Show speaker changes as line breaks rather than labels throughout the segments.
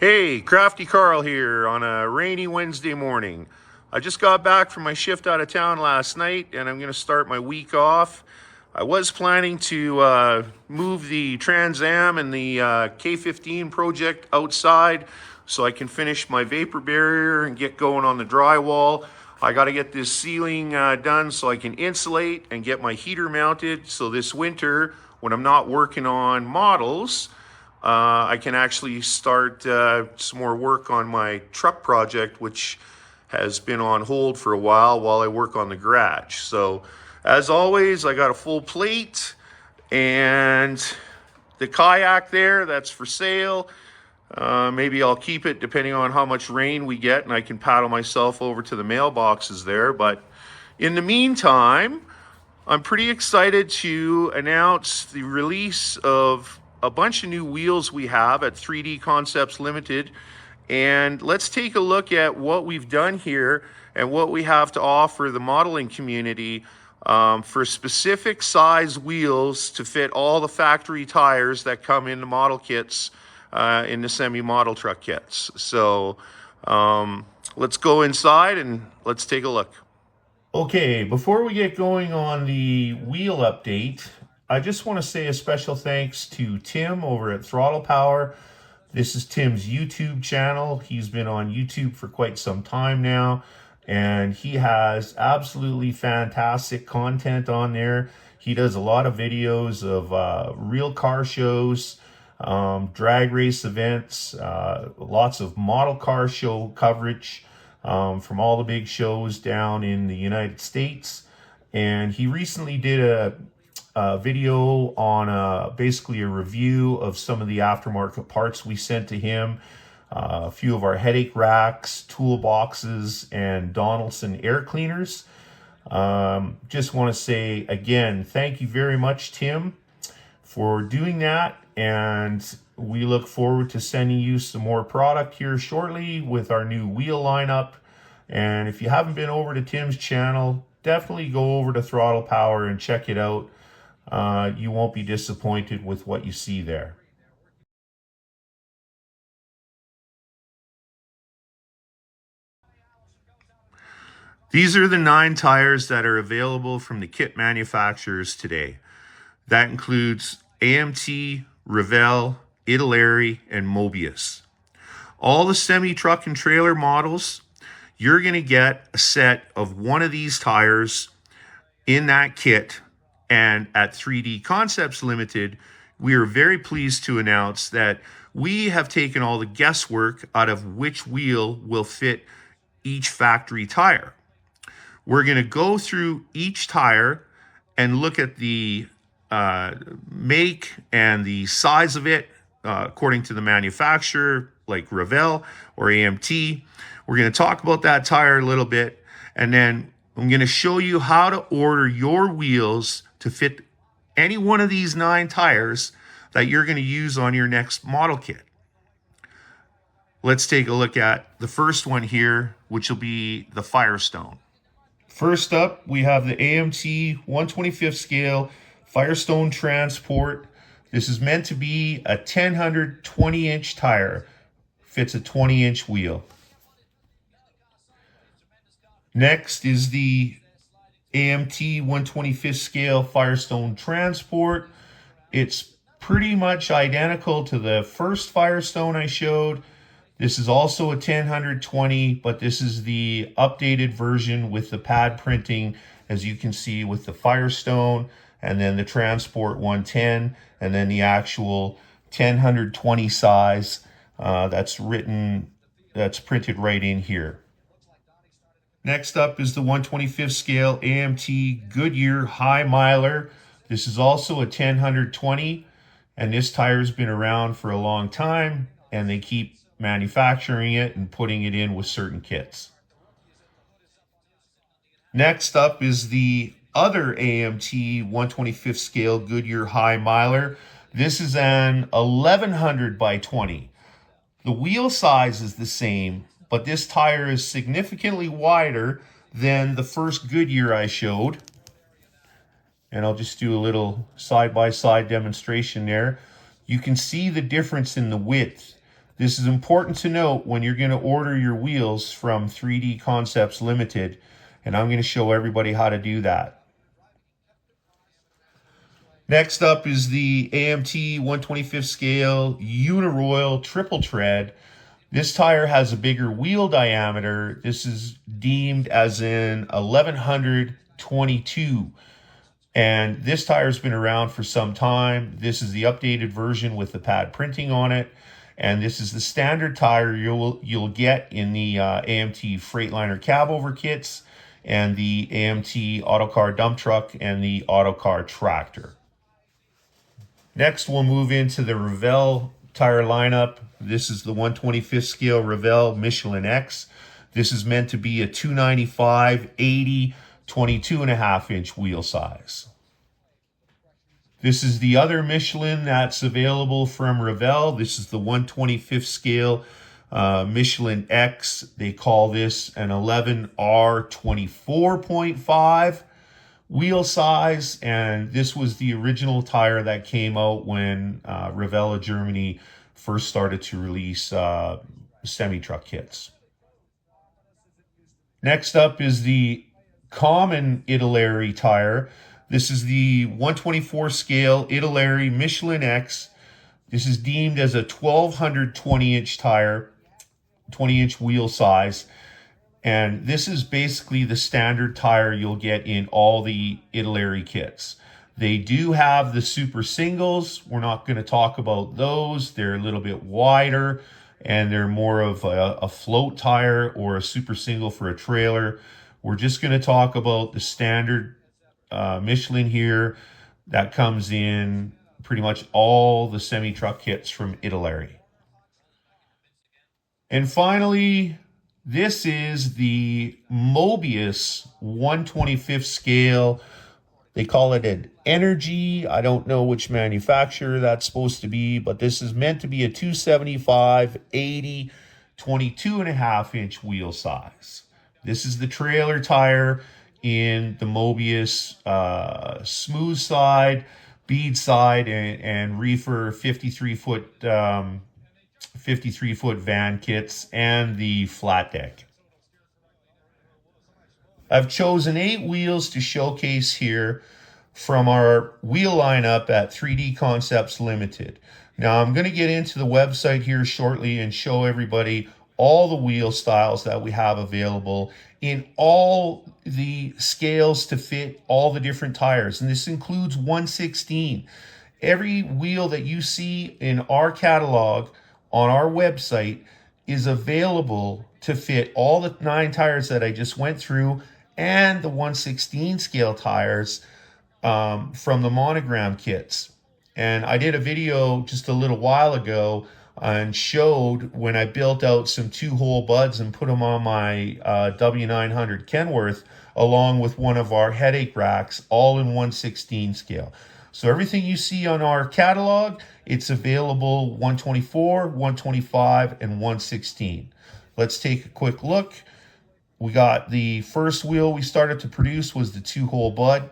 Hey, Crafty Carl here on a rainy Wednesday morning. I just got back from my shift out of town last night and I'm going to start my week off. I was planning to move the Trans Am and the K15 project outside so I can finish my vapor barrier and get going on the drywall. I got to get this ceiling done so I can insulate and get my heater mounted so this winter, when I'm not working on models, I can actually start some more work on my truck project, which has been on hold for a while I work on the garage. So as always, I got a full plate and the kayak there, that's for sale. Maybe I'll keep it depending on how much rain we get and I can paddle myself over to the mailboxes there. But in the meantime, I'm pretty excited to announce the release of a bunch of new wheels we have at 3D Concepts Ltd. And let's take a look at what we've done here and what we have to offer the modeling community for specific size wheels to fit all the factory tires that come in the model kits in the semi-model truck kits. So let's go inside and let's take a look. Okay, before we get going on the wheel update, I just want to say a special thanks to Tim over at Throttle Power. This is Tim's YouTube channel. He's been on YouTube for quite some time now, and he has absolutely fantastic content on there. He does a lot of videos of real car shows, drag race events, lots of model car show coverage from all the big shows down in the United States. And he recently did a video on basically a review of some of the aftermarket parts we sent to him, a few of our headache racks, toolboxes, and Donaldson air cleaners. Just want to say again, thank you very much, Tim, for doing that, and we look forward to sending you some more product here shortly with our new wheel lineup. And if you haven't been over to Tim's channel, definitely go over to Throttle Power and check it out. You won't be disappointed with what you see there. These are the 9 tires that are available from the kit manufacturers today. That includes AMT, Revell, Italeri, and Mobius. All the semi-truck and trailer models, you're going to get a set of one of these tires in that kit. And at 3D Concepts Ltd, we are very pleased to announce that we have taken all the guesswork out of which wheel will fit each factory tire. We're going to go through each tire and look at the make and the size of it according to the manufacturer, like Revell or AMT. We're going to talk about that tire a little bit, and then I'm going to show you how to order your wheels to fit any one of these 9 tires that you're going to use on your next model kit. Let's take a look at the first one here, which will be the Firestone. First up, we have the AMT 1/25th scale Firestone Transport. This is meant to be a 1000 20-inch tire. Fits a 20-inch wheel. Next is the AMT 1/25th scale Firestone Transport. It's pretty much identical to the first Firestone I showed. This is also a 10/120, but this is the updated version with the pad printing, as you can see, with the Firestone, and then the Transport 110, and then the actual 10/120 size that's printed right in here. Next up is the 1/25th scale AMT Goodyear High Miler. This is also a 10/120, and this tire's been around for a long time, and they keep manufacturing it and putting it in with certain kits. Next up is the other AMT 1/25th scale Goodyear High Miler. This is an 1100 by 20. The wheel size is the same, but this tire is significantly wider than the first Goodyear I showed. And I'll just do a little side-by-side demonstration there. You can see the difference in the width. This is important to note when you're going to order your wheels from 3D Concepts Ltd, and I'm going to show everybody how to do that. Next up is the AMT 1/25th scale Uniroyal triple tread. This tire has a bigger wheel diameter. This is deemed as in 1122. And this tire's been around for some time. This is the updated version with the pad printing on it. And this is the standard tire you'll get in the AMT Freightliner cab over kits and the AMT Autocar dump truck and the Autocar tractor. Next, we'll move into the Revell tire lineup. This is the 1/25th scale Revell Michelin X. This is meant to be a 295/80 22.5-inch wheel size. This is the other Michelin that's available from Revell. This is the 1/25th scale Michelin X. They call this an 11R 24.5 wheel size, and this was the original tire that came out when Revell of Germany first started to release semi-truck kits. Next up is the common Italeri tire. This is the 1/24 scale Italeri Michelin X. This is deemed as a 1200 20-inch tire, 20-inch wheel size. And this is basically the standard tire you'll get in all the Italeri kits. They do have the super singles. We're not going to talk about those. They're a little bit wider and they're more of a float tire or a super single for a trailer. We're just going to talk about the standard Michelin here that comes in pretty much all the semi-truck kits from Italeri. And finally, this is the Mobius 1/25th scale. They call it an Energy. I don't know which manufacturer that's supposed to be, but this is meant to be a 275/80 22.5-inch wheel size. This is the trailer tire in the Mobius smooth side, bead side, and reefer 53-foot van kits and the flat deck. I've chosen 8 wheels to showcase here from our wheel lineup at 3D Concepts Ltd. Now I'm going to get into the website here shortly and show everybody all the wheel styles that we have available in all the scales to fit all the different tires. And this includes 1/16. Every wheel that you see in our catalog on our website is available to fit all the 9 tires that I just went through and the 1/16 scale tires from the monogram kits. And I did a video just a little while ago and showed when I built out some 2-hole buds and put them on my W900 Kenworth along with one of our headache racks, all in 1/16 scale. So everything you see on our catalog, it's available 1/24, 1/25, and 1/16. Let's take a quick look. We got the first wheel we started to produce was the 2-hole bud.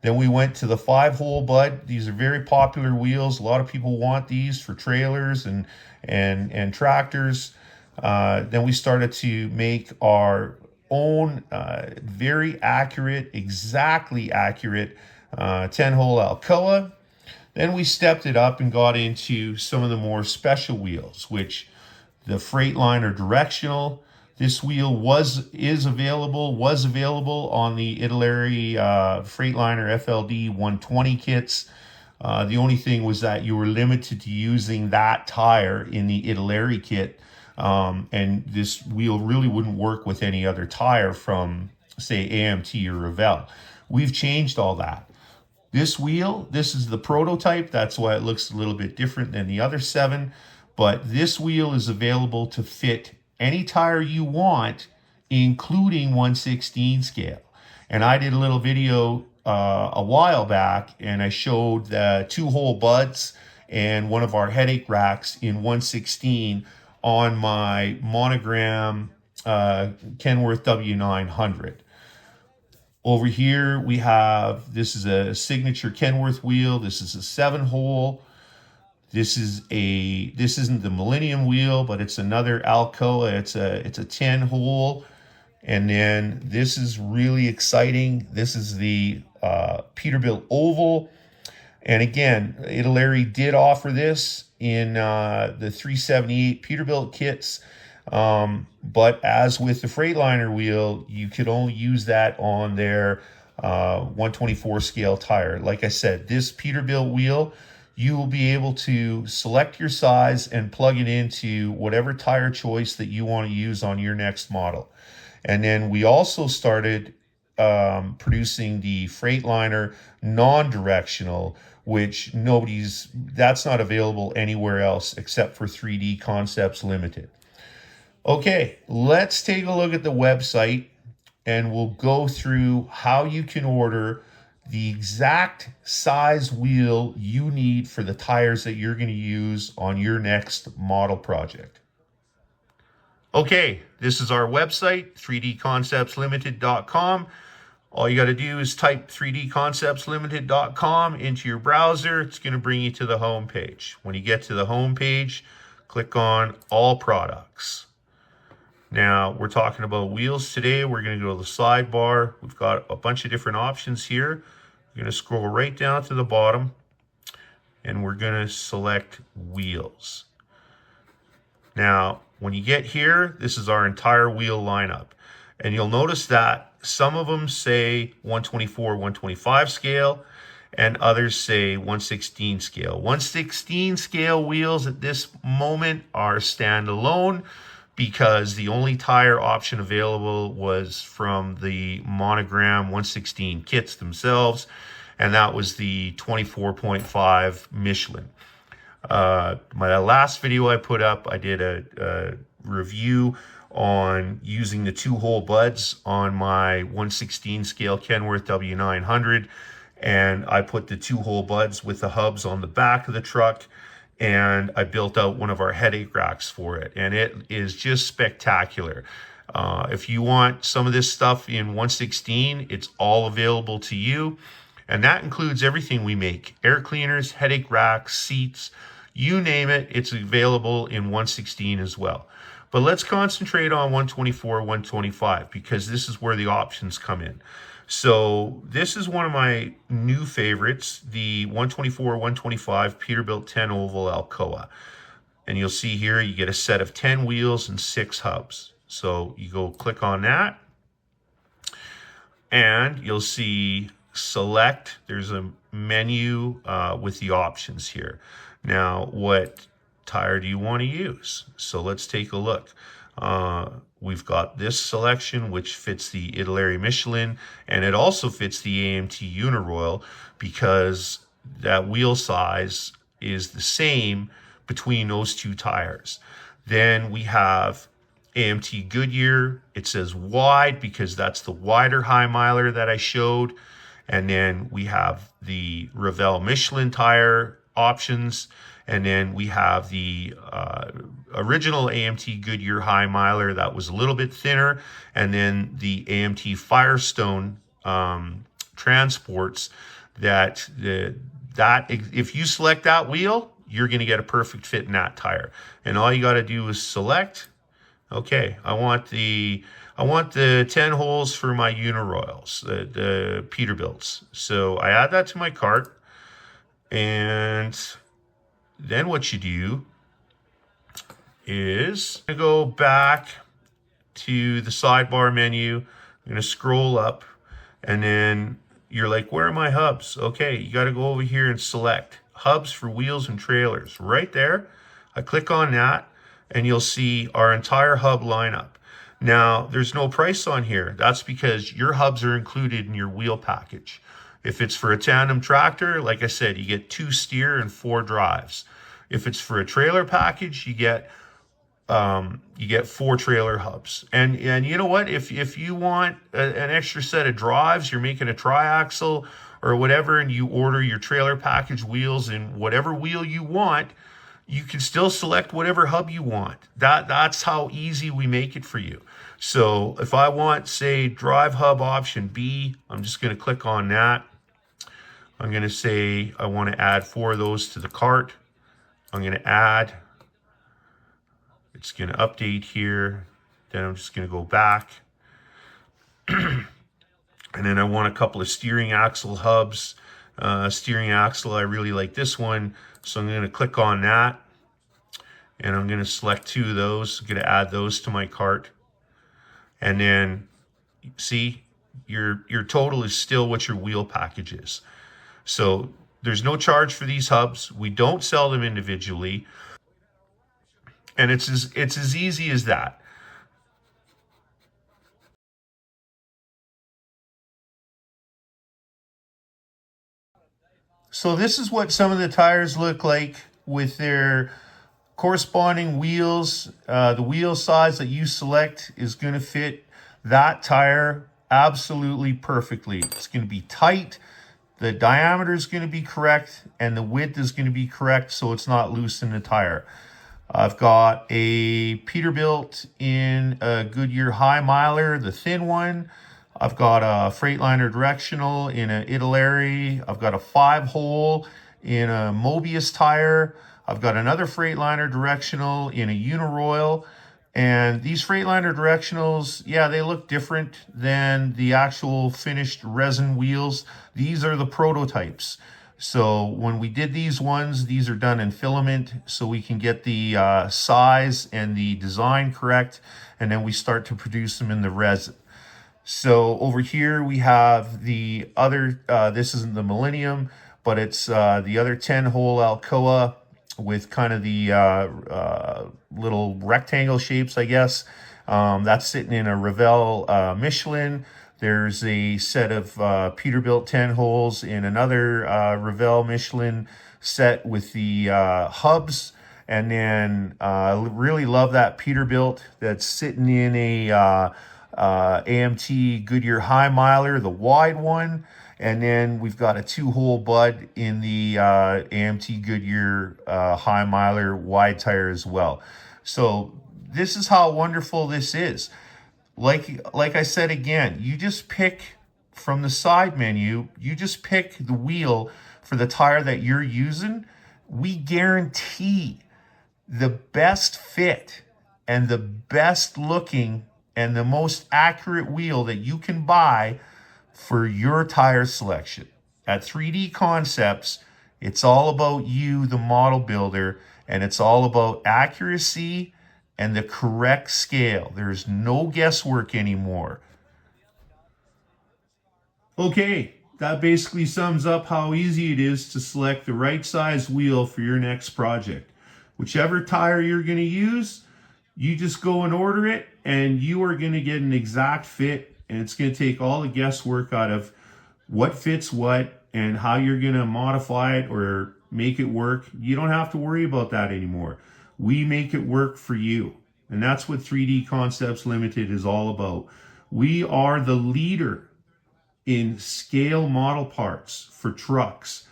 Then we went to the 5-hole bud. These are very popular wheels. A lot of people want these for trailers and tractors. Then we started to make our own very accurate, exactly accurate 10-hole Alcoa. Then we stepped it up and got into some of the more special wheels, which the Freightliner directional. This wheel was available on the Italeri Freightliner FLD 120 kits. The only thing was that you were limited to using that tire in the Italeri kit, and this wheel really wouldn't work with any other tire from, say, AMT or Revell. We've changed all that. This wheel, this is the prototype. That's why it looks a little bit different than the other 7. But this wheel is available to fit any tire you want, including 1/16 scale. And I did a little video a while back, and I showed the 2-hole buds and one of our headache racks in 1/16 on my monogram Kenworth W900. Over here we have, this is a signature Kenworth wheel. This is a 7-hole. This isn't the Millennium wheel, but it's another Alcoa. It's a 10 hole. And then this is really exciting. This is the Peterbilt Oval. And again, Italeri did offer this in the 378 Peterbilt kits. But as with the Freightliner wheel, you could only use that on their 124 scale tire. Like I said, this Peterbilt wheel, you will be able to select your size and plug it into whatever tire choice that you want to use on your next model. And then we also started producing the Freightliner non-directional, which that's not available anywhere else except for 3D Concepts Limited. Okay, let's take a look at the website and we'll go through how you can order the exact size wheel you need for the tires that you're going to use on your next model project. Okay, this is our website, 3dconceptslimited.com. All you got to do is type 3dconceptslimited.com into your browser. It's going to bring you to the home page. When you get to the home page, click on All Products. Now, we're talking about wheels today. We're going to go to the sidebar. We've got a bunch of different options here. We're going to scroll right down to the bottom, and we're going to select Wheels. Now, when you get here, this is our entire wheel lineup. And you'll notice that some of them say 124, 125 scale, and others say 116 scale. 116 scale wheels at this moment are standalone because the only tire option available was from the Monogram 116 kits themselves, and that was the 24.5 Michelin. My last video I put up, I did a review on using the 2-hole buds on my 116 scale Kenworth W900, and I put the 2-hole buds with the hubs on the back of the truck, and I built out one of our headache racks for it, and it is just spectacular. If you want some of this stuff in 116, it's all available to you, and that includes everything we make: air cleaners, headache racks, seats, you name it, it's available in 116 as well. But let's concentrate on 124, 125, because this is where the options come in. So this is one of my new favorites, the 124, 125 Peterbilt 10 Oval Alcoa. And you'll see here you get a set of 10 wheels and 6 hubs. So you go click on that, and you'll see select. There's a menu with the options here. Now, what tire do you want to use? So let's take a look. We've got this selection, which fits the Italeri Michelin, and it also fits the AMT Uniroyal because that wheel size is the same between those two tires. Then we have AMT Goodyear. It says wide because that's the wider high miler that I showed. And then we have the Revell Michelin tire options. And then we have the original AMT Goodyear high miler that was a little bit thinner. And then the AMT Firestone transports that if you select that wheel, you're going to get a perfect fit in that tire. And all you got to do is select. Okay, I want the 10 holes for my Uniroyals, the Peterbilts. So I add that to my cart, and then what you do is go back to the sidebar menu. I'm going to scroll up, and then you're like, where are my hubs? Okay, you got to go over here and select hubs for wheels and trailers. Right there, I click on that, and you'll see our entire hub lineup. Now, there's no price on here. That's because your hubs are included in your wheel package. If it's for a tandem tractor, like I said, you get 2 steer and 4 drives. If it's for a trailer package, you get 4 trailer hubs. And you know what? If you want an extra set of drives, you're making a triaxle or whatever, and you order your trailer package wheels in whatever wheel you want, you can still select whatever hub you want. That's how easy we make it for you. So if I want, say, drive hub option B, I'm just going to click on that. I'm going to say I want to add 4 of those to the cart. I'm going to add, it's going to update here. Then I'm just going to go back. And then I want a couple of steering axle hubs. Steering axle, I really like this one. So I'm going to click on that. And I'm going to select 2 of those. I'm going to add those to my cart. And then, see, your total is still what your wheel package is. So there's no charge for these hubs. We don't sell them individually. And it's as easy as that. So this is what some of the tires look like with their corresponding wheels. The wheel size that you select is going to fit that tire absolutely perfectly. It's going to be tight, the diameter is going to be correct, and the width is going to be correct so it's not loose in the tire. I've got a Peterbilt in a Goodyear High Miler, the thin one. I've got a Freightliner directional in an Italeri. I've got a 5-hole in a Mobius tire. I've got another Freightliner directional in a Uniroyal. And these Freightliner directionals, yeah, they look different than the actual finished resin wheels. These are the prototypes. So when we did these ones, these are done in filament so we can get the size and the design correct. And then we start to produce them in the resin. So over here we have the other, this isn't the Millennium, but it's the other 10-hole Alcoa with kind of the little rectangle shapes, I guess. That's sitting in a Revell Michelin. There's a set of Peterbilt 10 holes in another Revell Michelin set with the hubs. And then I really love that Peterbilt that's sitting in a AMT Goodyear High Miler, the wide one. And then we've got a 2-hole bud in the AMT Goodyear High Miler wide tire as well. So this is how wonderful this is. Like I said again, you just pick from the side menu, you just pick the wheel for the tire that you're using. We guarantee the best fit and the best looking and the most accurate wheel that you can buy for your tire selection. At 3D Concepts, it's all about you, the model builder, and it's all about accuracy and the correct scale. There's no guesswork anymore. Okay, that basically sums up how easy it is to select the right size wheel for your next project. Whichever tire you're going to use, you just go and order it, and you are going to get an exact fit, and it's going to take all the guesswork out of what fits what and how you're going to modify it or make it work. You don't have to worry about that anymore. We make it work for you. And that's what 3D Concepts Limited is all about. We are the leader in scale model parts for trucks.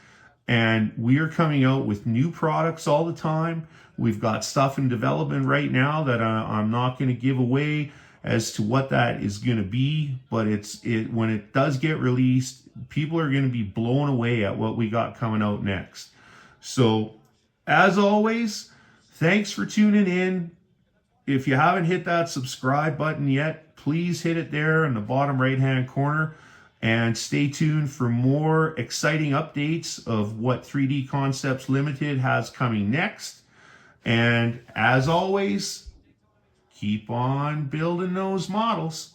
And we are coming out with new products all the time. We've got stuff in development right now that I'm not going to give away as to what that is going to be. But when it does get released, people are going to be blown away at what we got coming out next. So, as always, thanks for tuning in. If you haven't hit that subscribe button yet, please hit it there in the bottom right-hand corner. And stay tuned for more exciting updates of what 3D Concepts Limited has coming next. And as always, keep on building those models.